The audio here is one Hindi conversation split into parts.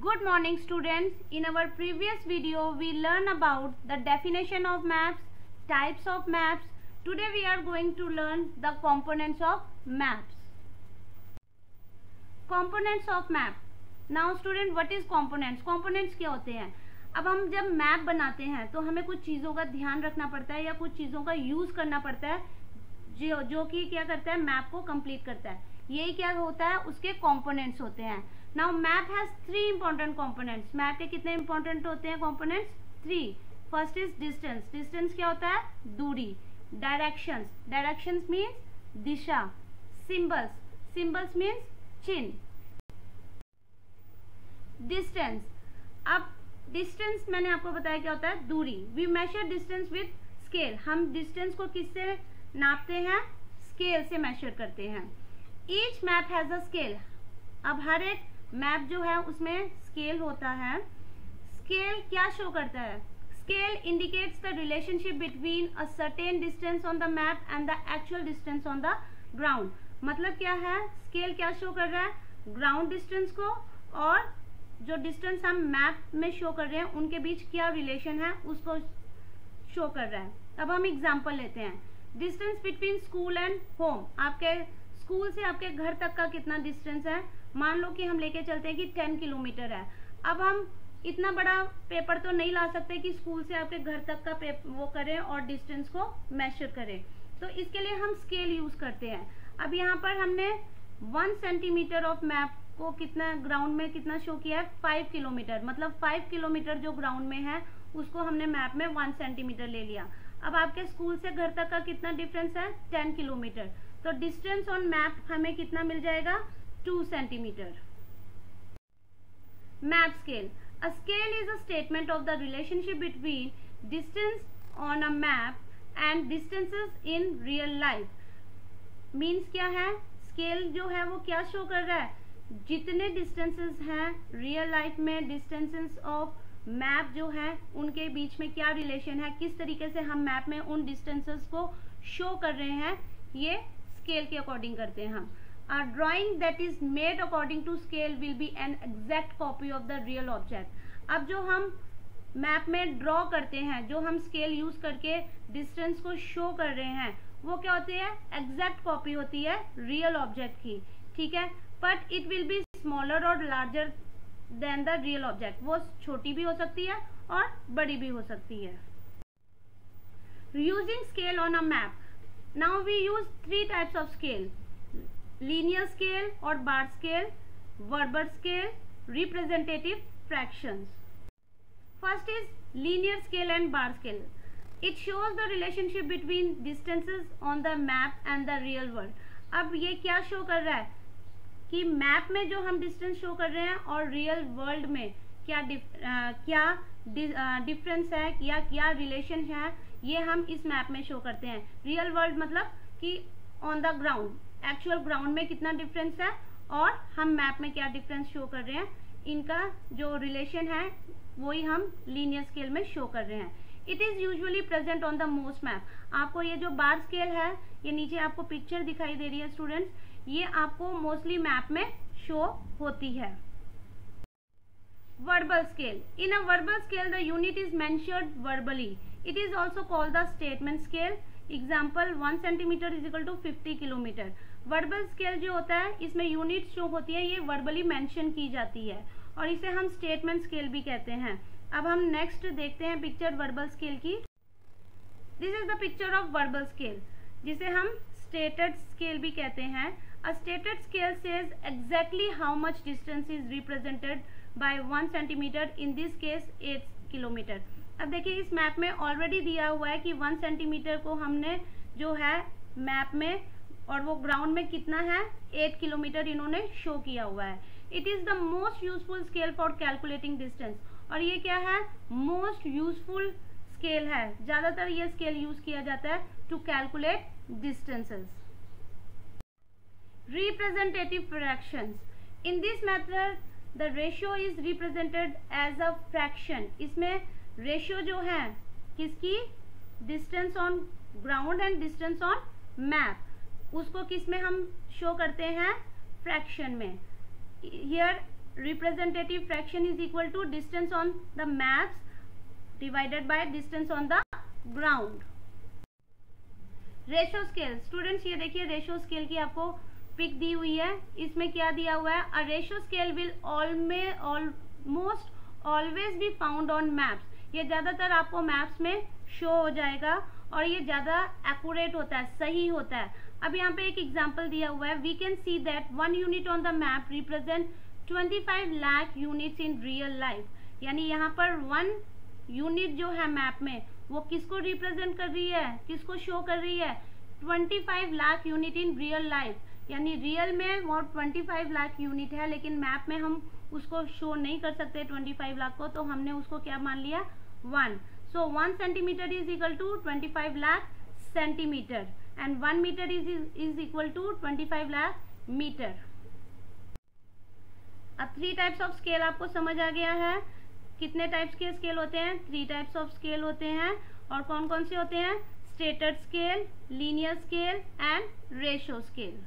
Good morning students. In our previous video we learned about the definition of maps, types of maps. Today we are going to learn the components of maps. Components of map. Now student, what is components? Components क्या होते हैं? अब हम जब मैप बनाते हैं तो हमें कुछ चीज़ों का ध्यान रखना पड़ता है या कुछ चीज़ों का यूज़ करना पड़ता है जो कि क्या करता है, मैप को कंप्लीट करता है. यही क्या होता है, उसके कंपोनेंट्स होते हैं. Now map has 3 important components. Map के कितने इंपॉर्टेंट होते हैं components? 3. First is distance. Distance क्या होता है? दूरी. डायरेक्शंस. डायरेक्शंस मीन्स दिशा. सिंबल्स. सिंबल्स मीन्स चिन्ह. डिस्टेंस. अब डिस्टेंस मैंने आपको बताया क्या होता है, दूरी. We measure distance with scale. हम डिस्टेंस को किससे नापते हैं? स्केल से मेजर करते हैं. Each map has a scale. अब हर एक मैप जो है उसमें स्केल होता है. स्केल क्या शो करता है? Scale indicates the relationship between a certain distance on the map and the actual distance on the ground. मतलब क्या है, स्केल क्या शो कर रहा है? ग्राउंड डिस्टेंस को और जो डिस्टेंस हम मैप में शो कर रहे हैं उनके बीच क्या रिलेशन है उसको शो कर रहा है. अब हम एग्जांपल लेते हैं. Distance between school and home. आपके स्कूल से आपके घर तक का कितना डिस्टेंस है? मान लो कि हम लेके चलते हैं कि 10 किलोमीटर है. अब हम इतना बड़ा पेपर तो नहीं ला सकते कि स्कूल से आपके घर तक का वो करें और डिस्टेंस को मेजर करें. तो इसके लिए हम स्केल यूज करते हैं. अब यहाँ पर हमने 1 सेंटीमीटर ऑफ मैप को कितना ग्राउंड में कितना शो किया है? 5 किलोमीटर. मतलब 5 किलोमीटर जो ग्राउंड में है उसको हमने मैप में 1 सेंटीमीटर ले लिया. अब आपके स्कूल से घर तक का कितना डिफरेंस है? 10 किलोमीटर. तो डिस्टेंस ऑन मैप हमें कितना मिल जाएगा? 2 centimetre. Map scale. A scale is a statement of the relationship between distance on a map and distances in real life. Means क्या है, स्केल जो है वो क्या शो कर रहा है? जितने डिस्टेंसेस हैं रियल लाइफ में, डिस्टेंसेस ऑफ मैप जो है उनके बीच में क्या रिलेशन है, किस तरीके से हम मैप में उन डिस्टेंसेस को शो कर रहे हैं, ये स्केल के अकॉर्डिंग करते हैं हम. A drawing that is made according to scale will be an exact copy of the real object. अब जो हम मैप में ड्रॉ करते हैं, जो हम स्केल यूज करके डिस्टेंस को शो कर रहे हैं, वो क्या होती है? एग्जैक्ट कॉपी होती है रियल ऑब्जेक्ट की. ठीक है, but it will be smaller और larger than the real object. वो छोटी भी हो सकती है और बड़ी भी हो सकती है. Using scale on a map. Now we use 3 types of scale. Linear scale और bar scale, verbal scale, representative fractions. First is linear scale and bar scale. It shows the relationship between distances on the map and the real world. अब ये क्या शो कर रहा है कि मैप में जो हम डिस्टेंस शो कर रहे हैं और रियल वर्ल्ड में क्या डिफरेंस है या क्या रिलेशन है, ये हम इस मैप में शो करते हैं. रियल वर्ल्ड मतलब कि on the ground, actual ground में कितना डिफरेंस है और हम मैप में क्या डिफरेंस शो कर रहे हैं, इनका जो रिलेशन है वही हम लीनियर स्केल में शो कर रहे हैं. It is usually present on the most map. आपको ये जो बार स्केल है, ये नीचे आपको पिक्चर दिखाई दे रही है स्टूडेंट्स, ये आपको मोस्टली मैप में शो होती है. Verbal scale. In a verbal scale the unit is measured verbally. It is also called the statement scale. Example 1 centimetre is equal to 50 kilometre. Verbal scale जो होता है इसमें यूनिट जो होती है ये वर्बली मेंशन की जाती है और इसे हम स्टेटमेंट स्केल भी कहते हैं. अब हम नेक्स्ट देखते हैं पिक्चर वर्बल स्केल की. This is the picture of verbal scale जिसे हम स्टेटेड स्केल भी कहते हैं. अ stated scale says exactly how much distance is represented by 1 centimetre, in this case 8 kilometre. अब देखिए इस मैप में ऑलरेडी दिया हुआ है कि 1 सेंटीमीटर को हमने जो है मैप में और वो ग्राउंड में कितना है, 8 किलोमीटर इन्होंने शो किया हुआ है. It is the most useful scale for calculating distance. और ये क्या है? मोस्ट यूजफुल स्केल है. ज्यादातर ये स्केल यूज किया जाता है to calculate distances. Representative fractions. In this method the ratio is represented as a fraction. इसमें रेशियो जो है किसकी? Distance on ground and distance on map, उसको किस में हम शो करते हैं? फ्रैक्शन में. Here representative fraction is equal to distance on the maps divided by distance on the ground. Ratio scale, students ये देखिए रेशो स्केल की आपको पिक दी हुई है. इसमें क्या दिया हुआ है, a ratio scale will almost always be found on maps. ये ज्यादातर आपको मैप्स में शो हो जाएगा और ये ज्यादा एक्यूरेट होता है, सही होता है. अब यहाँ पे एक एग्जांपल दिया हुआ है. We can see that 1 unit on the map represent 25 lakh units in real life. यानी यहाँ पर 1 यूनिट जो है मैप में वो किसको रिप्रेजेंट कर रही है, किसको शो कर रही है, 25 lakh unit in real life. यानी रियल में वो 25 लाख यूनिट है, लेकिन मैप में हम उसको शो नहीं कर सकते 25 लाख को, तो हमने उसको क्या मान लिया, 1. So 1 centimetre is equal to 25 lakh centimetre and 1 metre is equal to 25 lakh metre. अब 3 टाइप्स ऑफ स्केल आपको समझ आ गया है. कितने टाइप्स के स्केल होते हैं, 3 टाइप्स ऑफ स्केल होते हैं. और कौन कौन से होते हैं, standard scale, linear scale and ratio scale.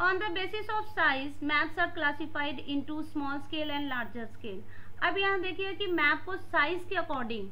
On the basis of size, maps are classified into small scale and larger scale. अब यहाँ देखिए कि मैप को साइज के अकॉर्डिंग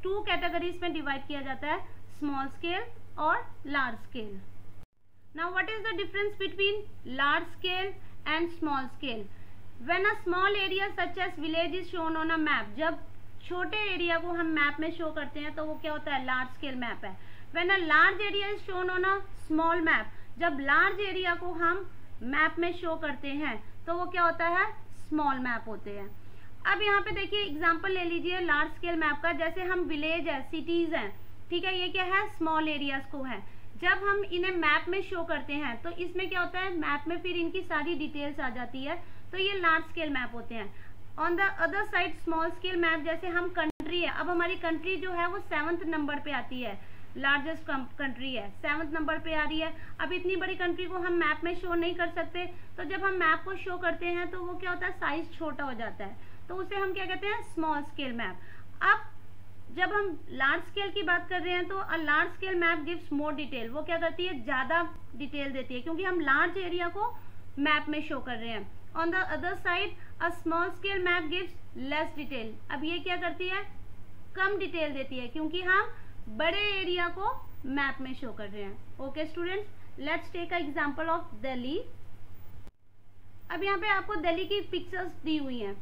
2 कैटेगरीज में डिवाइड किया जाता है, स्मॉल स्केल और large scale. Now what is the difference between large scale and small scale? When a small area such as village is shown on a map, जब छोटे एरिया को हम मैप में शो करते हैं तो वो क्या होता है, लार्ज स्केल मैप है. When a large area is shown on a small map, जब लार्ज एरिया को हम मैप में शो करते हैं तो वो क्या होता है, स्मॉल मैप होते हैं. अब यहाँ पे देखिए एग्जांपल ले लीजिए लार्ज स्केल मैप का. जैसे हम विलेज है, सिटीज हैं, ठीक है, ये क्या है, स्मॉल एरियाज को है. जब हम इन्हें मैप में शो करते हैं तो इसमें क्या होता है, मैप में फिर इनकी सारी डिटेल्स आ जाती है, तो ये लार्ज स्केल मैप होते हैं. On the other side small scale map, जैसे हम कंट्री है, अब हमारी कंट्री जो है वो 7th नंबर पे आती है, लार्जेस्ट कंट्री है, 7th नंबर पे आ रही है. अब इतनी बड़ी कंट्री को हम मैप में शो नहीं कर सकते, तो जब हम मैप को शो करते हैं तो वो क्या होता है, साइज छोटा हो जाता है, तो उसे हम क्या कहते हैं, स्मॉल स्केल मैप. अब जब हम लार्ज स्केल की बात कर रहे हैं तो a large scale map gives more detail. वो क्या करती है, ज्यादा डिटेल देती है, क्योंकि हम लार्ज एरिया को मैप में शो कर रहे हैं. On the other side a small scale map gives less detail. अब ये क्या करती है, कम डिटेल देती है, क्योंकि हम बड़े एरिया को मैप में शो कर रहे हैं. Okay students, let's take a example of Delhi. अब यहाँ पे आपको दिल्ली की पिक्चर्स दी हुई हैं.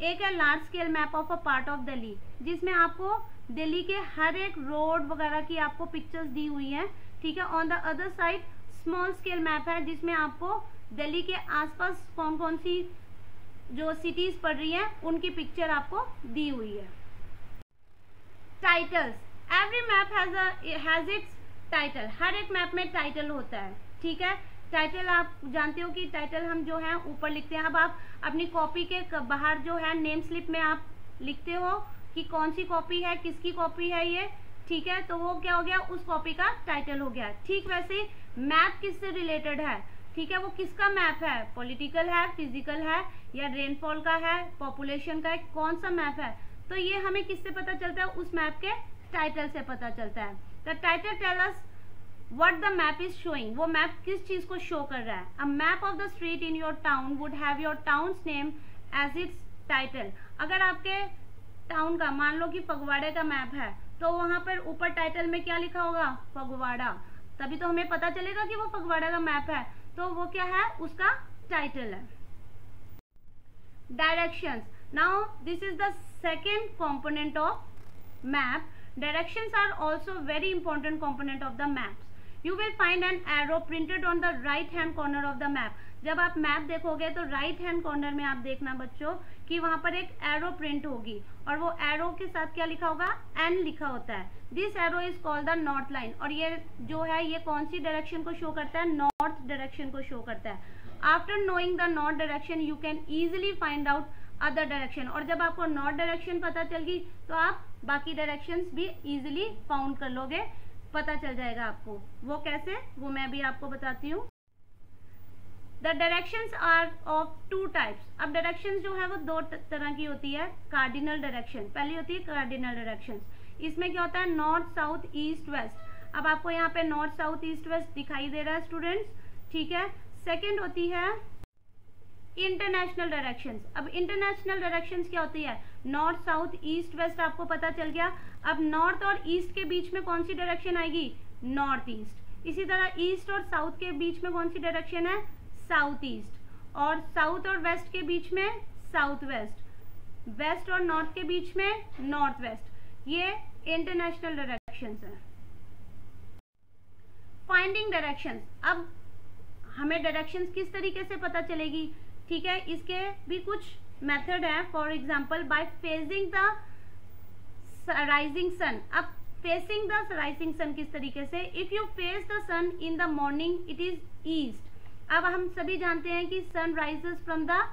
एक है large scale map of a part of Delhi, जिसमें आपको दिल्ली के हर एक रोड वगैरह की आपको पिक्चर्स दी हुई हैं, ठीक है. On the other side small scale map है, जिसमें आपको दिल्ली के आसपास कौन कौन सी जो सिटीज पड़ रही हैं उनकी पिक्चर आपको दी हुई है. Titles, every map has its title. हर एक मैप में टाइटल होता है, ठीक है. टाइटल आप जानते हो कि टाइटल हम जो है ऊपर लिखते हैं. अब आप अपनी कॉपी के बाहर जो है नेम स्लिप में आप लिखते हो कि कौन सी कॉपी है, किसकी कॉपी है ये, ठीक है, तो वो क्या हो गया, उस कॉपी का टाइटल हो गया. ठीक वैसे मैप किससे रिलेटेड है, ठीक है, वो किसका मैप है, पॉलिटिकल है, फिजिकल है, या रेनफॉल का है, पॉपुलेशन का है, कौन सा मैप है, तो ये हमें किससे पता चलता है, उस मैप के टाइटल से पता चलता है. The title tell us what the map is showing. वो मैप किस चीज को शो कर रहा है. A map of the street in your town would have your town's name as its title. अगर आपके टाउन का, मान लो कि फगवाड़े का मैप है, तो वहां पर ऊपर टाइटल में क्या लिखा होगा, फगवाड़ा. तभी तो हमें पता चलेगा कि वो फगवाड़ा का मैप है, तो वो क्या है, उसका टाइटल है. Directions. Now this is the second component of map. Directions are also very important component of the maps. You will find an arrow printed on the right hand corner of the map. जब आप मैप देखोगे तो राइट हैंड कॉर्नर में आप देखना बच्चों कि वहां पर एक एरो प्रिंट होगी, और वो एरो के साथ क्या लिखा होगा, एन लिखा होता है. This arrow is called the north line. और ये जो है ये कौन सी डायरेक्शन को शो करता है, नॉर्थ डायरेक्शन को शो करता है. After knowing the north direction you can easily find out other direction. और जब आपको नॉर्थ डायरेक्शन पता चल गई तो आप बाकी डायरेक्शंस भी इजिली फाउंड कर लोगे, पता चल जाएगा आपको. वो कैसे, वो मैं भी आपको बताती हूँ. The directions are of 2 types. अब डायरेक्शंस जो है वो 2 तरह की होती है. कार्डिनल डायरेक्शन, पहली होती है कार्डिनल डायरेक्शन. इसमें क्या होता है, नॉर्थ साउथ ईस्ट वेस्ट. अब आपको यहाँ पे नॉर्थ साउथ ईस्ट वेस्ट दिखाई दे रहा है स्टूडेंट्स, ठीक है. सेकेंड होती है इंटरनेशनल डायरेक्शंस। अब इंटरनेशनल डायरेक्शंस क्या होती है? नॉर्थ, साउथ, ईस्ट, वेस्ट आपको पता चल गया। अब नॉर्थ और ईस्ट के बीच में कौन सी डायरेक्शन आएगी? North east. इसी तरह ईस्ट और साउथ के बीच में कौन सी डायरेक्शन है? South east. और साउथ और वेस्ट के बीच में साउथ वेस्ट। वेस्ट और नॉर्थ के बीच में नॉर्थ वेस्ट। ये इंटरनेशनल डायरेक्शंस है। Finding directions. अब हमें डायरेक्शंस किस तरीके से पता चलेगी? ठीक है, इसके भी कुछ मेथड है। For example, by facing the rising sun. अब फेसिंग द राइजिंग सन किस तरीके से? If you face the sun in the morning it is east. अब हम सभी जानते हैं कि sun rises from the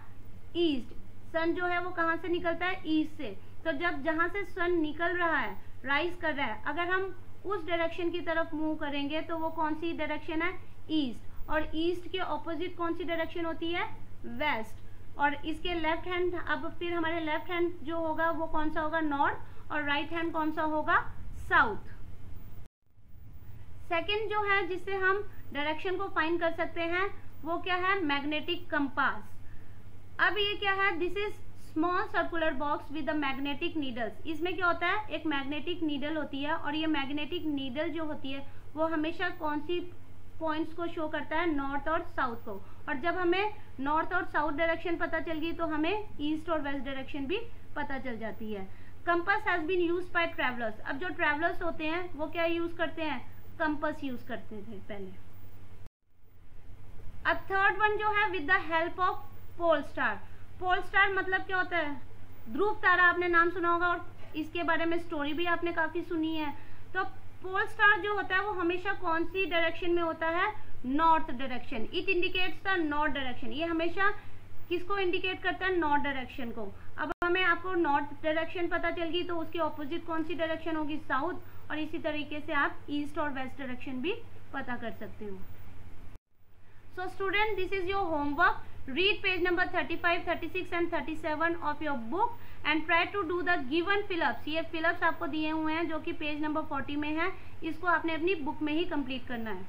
east. Sun जो है वो कहाँ से निकलता है? ईस्ट से। तो जब जहां से सन निकल रहा है, राइज कर रहा है, अगर हम उस डायरेक्शन की तरफ मूव करेंगे तो वो कौन सी डायरेक्शन है? ईस्ट। और ईस्ट के ऑपोजिट कौन सी डायरेक्शन होती है? वेस्ट। और इसके लेफ्ट हैंड, अब फिर हमारे लेफ्ट हैंड जो होगा वो कौन सा होगा? नॉर्थ। और राइट हैंड कौन सा होगा? साउथ। सेकंड जो है जिससे हम डायरेक्शन को फाइंड कर सकते हैं वो क्या है? Magnetic compass. अब ये क्या है? This is small circular box with the magnetic needles. इसमें क्या होता है? एक मैग्नेटिक नीडल होती है और ये मैग्नेटिक नीडल जो होती है वो हमेशा कौन सी पॉइंट्स को शो करता है? नॉर्थ और साउथ को। और जब हमें नॉर्थ और साउथ डायरेक्शन पता चल गई तो हमें ईस्ट और वेस्ट डायरेक्शन भी पता चल जाती है। Compass has been used by travellers. अब जो ट्रैवलर्स होते हैं वो क्या यूज करते हैं? कंपास यूज करते थे पहले। अब थर्ड वन जो है with the help of pole star. Pole star मतलब क्या होता है? ध्रुव तारा आपने नाम सुना होगा और इसके बारे में स्टोरी भी आपने काफी सुनी है। तो पोल स्टार जो होता है वो हमेशा कौन सी डायरेक्शन में होता है? North direction. It indicates the north direction. ये हमेशा किसको इंडिकेट करता है? नॉर्थ डायरेक्शन को। अब हमें आपको नॉर्थ डायरेक्शन पता चल गई तो उसकी ऑपोजिट कौन सी डायरेक्शन होगी? साउथ। और इसी तरीके से आप ईस्ट और वेस्ट डायरेक्शन भी पता कर सकते हो। So student, this is your homework. Read page number 35, 36 and 37 of your book and try to do the given fill-ups. ये fill-ups आपको दिए हुए हैं जो कि पेज नंबर 40 में है। इसको आपने अपनी बुक में ही कंप्लीट करना है।